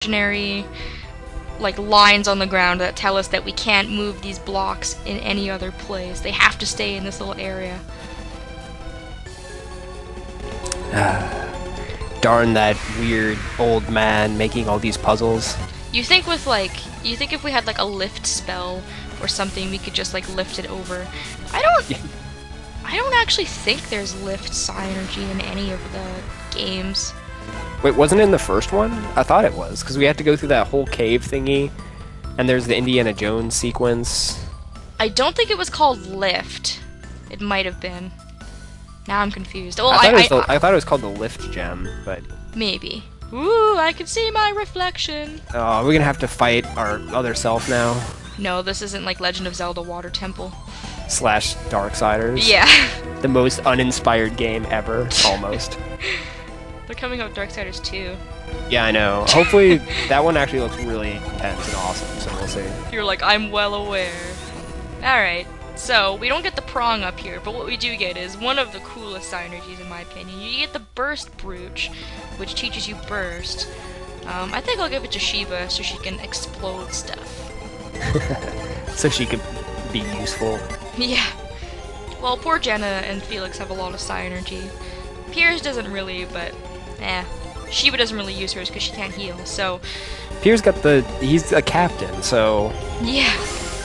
imaginary like lines on the ground that tell us that we can't move these blocks in any other place. They have to stay in this little area. Darn that weird old man making all these puzzles. You think if we had like a lift spell or something, we could just like lift it over. I don't actually think there's lift synergy in any of the games. Wait, wasn't it in the first one? I thought it was, because we had to go through that whole cave thingy, and there's the Indiana Jones sequence. I don't think it was called lift. It might have been. Now I'm confused. Well, I thought it was called the lift gem, but... Maybe. Ooh, I can see my reflection! Oh, we're gonna have to fight our other self now. No, this isn't like Legend of Zelda Water Temple. / Darksiders. Yeah. The most uninspired game ever, almost. They're coming out with Darksiders 2. Yeah, I know. Hopefully that one actually looks really intense and awesome, so we'll see. You're like, I'm well aware. Alright, so we don't get the prong up here, but what we do get is one of the coolest synergies in my opinion. You get the burst brooch, which teaches you burst. I think I'll give it to Shiva so she can explode stuff. So she could be useful. Yeah. Well, poor Jenna and Felix have a lot of synergy. Piers doesn't really, but Shiva doesn't really use hers because she can't heal, so... Piers he's a captain, so... Yeah.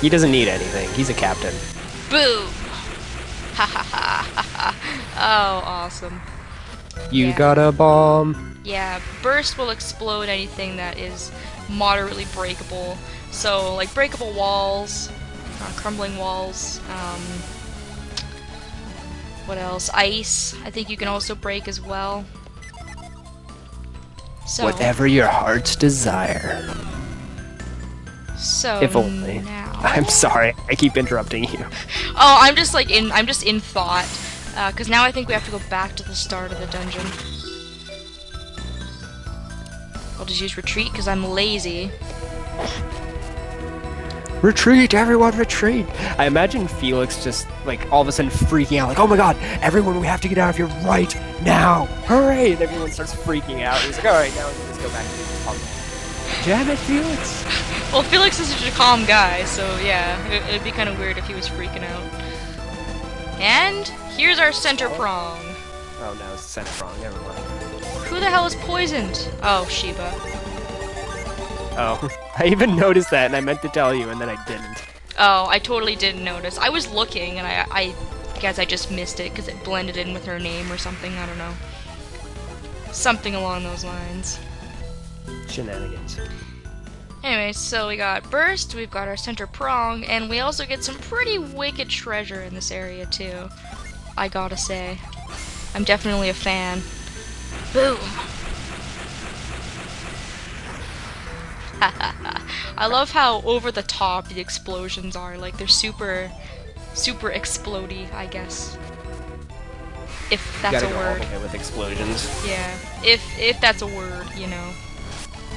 He doesn't need anything. He's a captain. Boom! Ha ha ha ha ha. Oh, awesome. You got a bomb. Yeah, burst will explode anything that is moderately breakable. So, like breakable walls, crumbling walls, what else? Ice, I think you can also break as well. So, whatever your heart's desire. So if only. Now... I'm sorry, I keep interrupting you. Oh, I'm just in thought, because now I think we have to go back to the start of the dungeon. I'll just use retreat because I'm lazy. Retreat, everyone, retreat! I imagine Felix just, like, all of a sudden freaking out, like, oh my god, everyone, we have to get out of here right now! Hooray! And everyone starts freaking out. He's like, alright, now we can just go back to the puzzle. Damn it, Felix! Well, Felix is such a calm guy, so yeah, it'd be kind of weird if he was freaking out. And here's our center prong. Oh no, it's the center prong, never mind. Who the hell is poisoned? Oh, Shiva. Oh, I even noticed that, and I meant to tell you, and then I didn't. Oh, I totally didn't notice. I was looking, and I guess I just missed it, because it blended in with her name or something, I don't know. Something along those lines. Shenanigans. Anyway, so we got burst, we've got our center prong, and we also get some pretty wicked treasure in this area, too. I gotta say. I'm definitely a fan. Boom! I love how over the top the explosions are. Like, they're super explodey, I guess. If that's a word. All the way with explosions. Yeah, if that's a word, you know.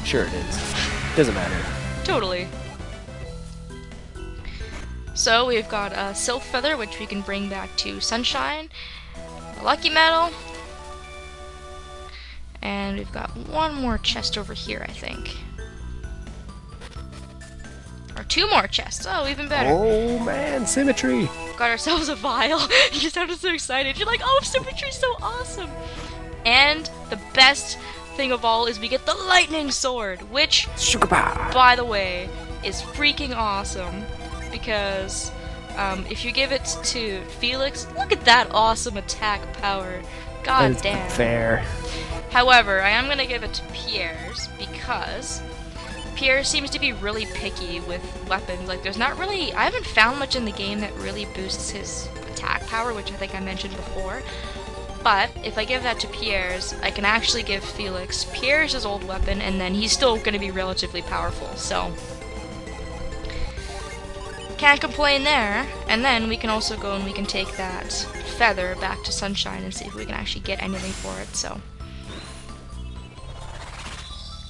Sure it is. Doesn't matter. Totally. So we've got a Sylph Feather, which we can bring back to Sunshine. A Lucky Medal. And we've got one more chest over here, I think. Or two more chests. Oh, even better. Oh man, symmetry. Got ourselves a vial. You sounded so excited. You're like, oh, symmetry's so awesome. And the best thing of all is we get the lightning sword, which, by the way, is freaking awesome. Because if you give it to Felix, look at that awesome attack power. God damn. Fair. However, I am going to give it to Pierre's because Pierre seems to be really picky with weapons. Like, there's not really... I haven't found much in the game that really boosts his attack power, which I think I mentioned before. But if I give that to Pierre's, I can actually give Felix Pierre's old weapon, and then he's still going to be relatively powerful, so... Can't complain there. And then we can also go and we can take that feather back to Sunshine and see if we can actually get anything for it, so...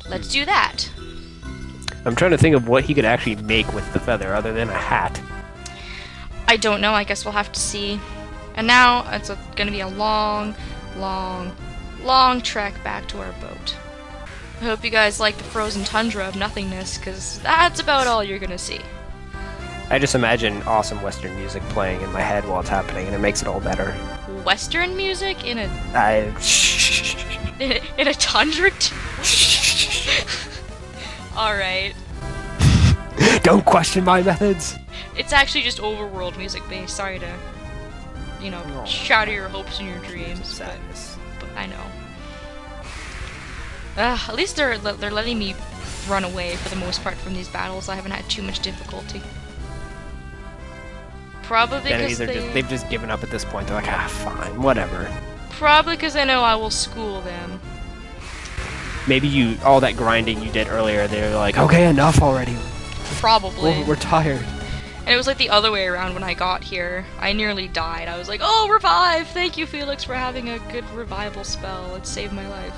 Let's do that. I'm trying to think of what he could actually make with the feather other than a hat. I don't know. I guess we'll have to see. And now it's going to be a long trek back to our boat. I hope you guys like the frozen tundra of nothingness, because that's about all you're gonna see. I just imagine awesome Western music playing in my head while it's happening, and it makes it all better. Western music in a I... in a tundra? Alright. Don't question my methods! It's actually just overworld music based. Sorry to, you know, Oh. shatter your hopes and your dreams. Sadness. But I know. At least they're letting me run away for the most part from these battles. I haven't had too much difficulty. Probably because they've just given up at this point. They're like, ah, fine, whatever. Probably because I know I will school them. Maybe all that grinding you did earlier, they're like, okay, enough already. Probably. We're tired. And it was like the other way around when I got here. I nearly died. I was like, oh, revive! Thank you, Felix, for having a good revival spell. It saved my life.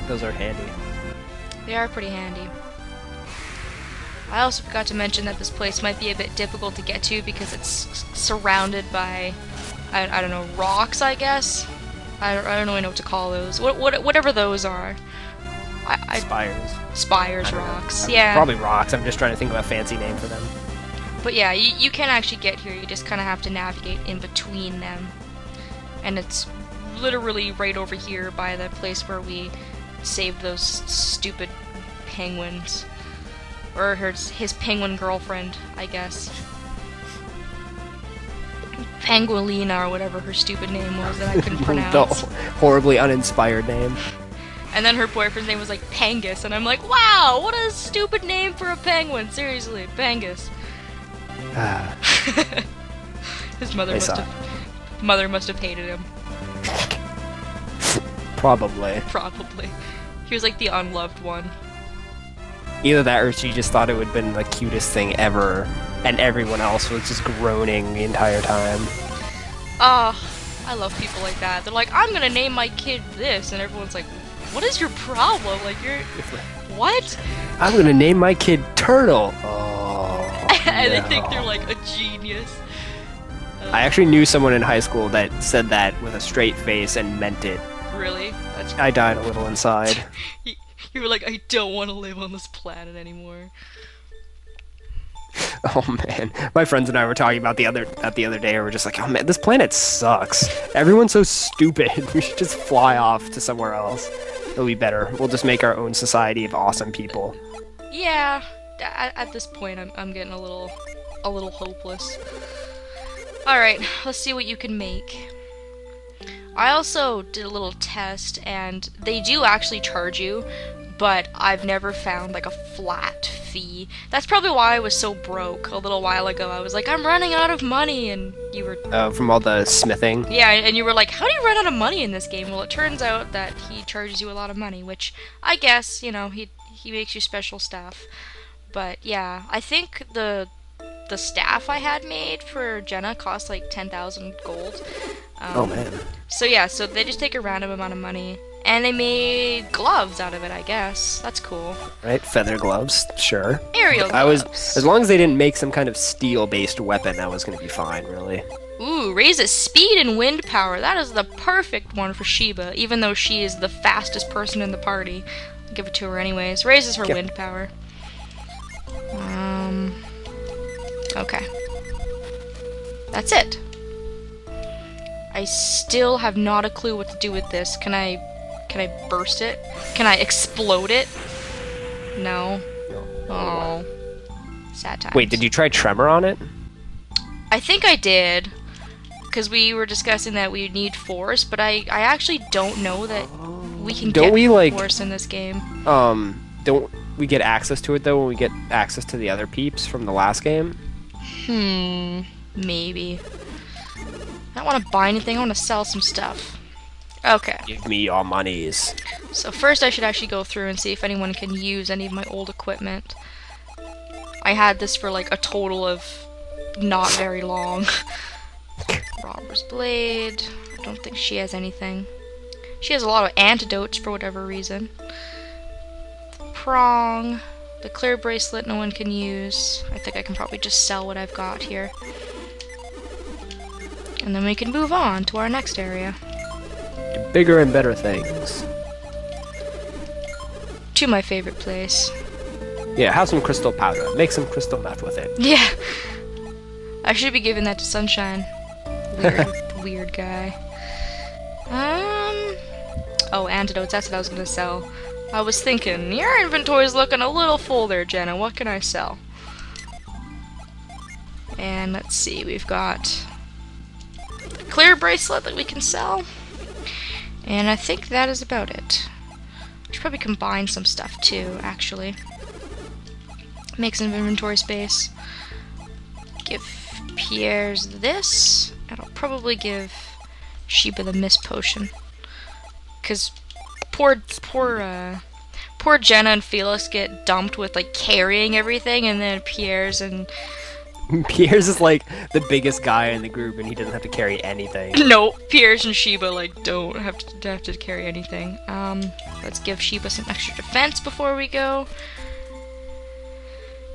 Those are handy. They are pretty handy. I also forgot to mention that this place might be a bit difficult to get to because it's surrounded by, I don't know, rocks, I guess? I don't really know what to call those. Whatever those are. Spires. Spires, rocks. Yeah. Probably rocks. I'm just trying to think of a fancy name for them. But yeah, you can actually get here. You just kind of have to navigate in between them. And it's literally right over here by the place where we saved those stupid penguins. Or his penguin girlfriend, I guess. Penguilina or whatever her stupid name was that I couldn't pronounce. The horribly uninspired name. And then her boyfriend's name was like Pangus, and I'm like, wow, what a stupid name for a penguin. Seriously, Pangus. His mother must have hated him. Probably. Probably. He was like the unloved one. Either that or she just thought it would have been the cutest thing ever, and everyone else was just groaning the entire time. I love people like that. They're like, I'm gonna name my kid this, and everyone's like, what is your problem? Like, what? I'm gonna name my kid Turtle. Oh, And no. they think they're like a genius. I actually knew someone in high school that said that with a straight face and meant it. Really? I died a little inside. You were like, I don't want to live on this planet anymore. Oh man, my friends and I were talking about the other day. We were just like, oh man, this planet sucks. Everyone's so stupid. We should just fly off to somewhere else. It'll be better. We'll just make our own society of awesome people. Yeah, at this point, I'm getting a little hopeless. All right, let's see what you can make. I also did a little test, and they do actually charge you, but I've never found like a flat fee. That's probably why I was so broke a little while ago. I was like, I'm running out of money, and you were... From all the smithing? Yeah, and you were like, how do you run out of money in this game? Well, it turns out that he charges you a lot of money, which I guess, you know, he makes you special stuff. But yeah, I think the staff I had made for Jenna cost like 10,000 gold. Oh man. So yeah, so they just take a random amount of money, and they made gloves out of it, I guess. That's cool. Right, feather gloves, sure. Aerial gloves. As long as they didn't make some kind of steel-based weapon, I was gonna be fine, really. Ooh, raises speed and wind power. That is the perfect one for Sheba, even though she is the fastest person in the party. I'll give it to her anyways. Raises her wind power. Okay. That's it. I still have not a clue what to do with this. Can I burst it? Can I explode it? No. Oh. Sad times. Wait, did you try tremor on it? I think I did. Because we were discussing that we need force, but I actually don't know that we can get force in this game. Don't we get access to it, though, when we get access to the other peeps from the last game? Maybe. I don't want to buy anything, I want to sell some stuff. Okay. Give me your monies. So first I should actually go through and see if anyone can use any of my old equipment. I had this for like a total of not very long. Robber's Blade. I don't think she has anything. She has a lot of antidotes for whatever reason. The prong. The clear bracelet no one can use. I think I can probably just sell what I've got here. And then we can move on to our next area. Do bigger and better things. to my favorite place. Yeah, have some crystal powder. Make some crystal meth with it. Yeah. I should be giving that to Sunshine. Weird, weird guy. Oh, antidotes. That's what I was gonna sell. I was thinking, your inventory's looking a little full there, Jenna. What can I sell? And let's see, we've got a clear bracelet that we can sell. And I think that is about it. I should probably combine some stuff too, actually. Make some inventory space. Give Pierre's this, and I'll probably give Sheba the mist potion. Cause poor Jenna and Felix get dumped with like carrying everything, and then Pierre's Pierre's is like the biggest guy in the group, and he doesn't have to carry anything. No, Pierre's and Sheba like don't have to carry anything. Let's give Sheba some extra defense before we go.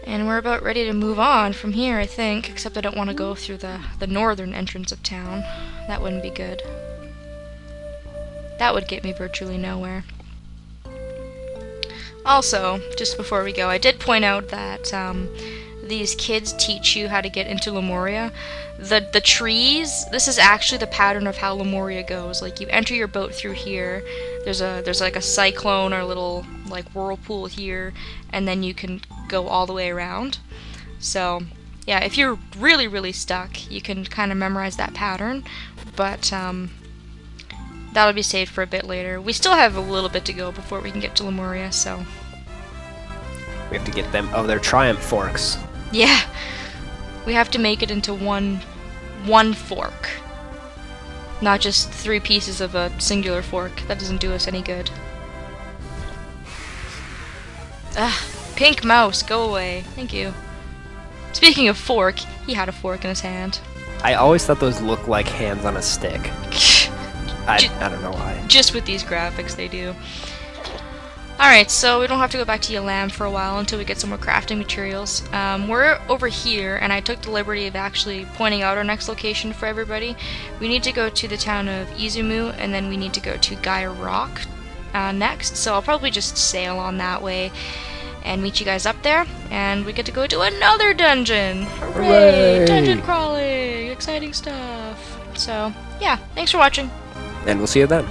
And we're about ready to move on from here, I think, except I don't want to go through the northern entrance of town. That wouldn't be good. That would get me virtually nowhere. Also, just before we go, I did point out that these kids teach you how to get into Lemuria. The trees, this is actually the pattern of how Lemuria goes. Like, you enter your boat through here, there's like a cyclone or a little like whirlpool here, and then you can go all the way around. So yeah, if you're really, really stuck, you can kind of memorize that pattern, but that'll be saved for a bit later. We still have a little bit to go before we can get to Lemuria, so We have to get them their triumph forks. yeah, we have to make it into one fork, not just 3 pieces of a singular fork. That doesn't do us any good. Ugh, pink mouse, go away. Thank you. Speaking of fork, he had a fork in his hand. I always thought those looked like hands on a stick. I don't know why. Just with these graphics, they do. Alright, so we don't have to go back to Yalam for a while until we get some more crafting materials. We're over here, and I took the liberty of actually pointing out our next location for everybody. We need to go to the town of Izumu, and then we need to go to Gaia Rock next, so I'll probably just sail on that way and meet you guys up there, and we get to go to another dungeon! Hooray! Hooray! Dungeon crawling! Exciting stuff! So, yeah, thanks for watching. And we'll see you then.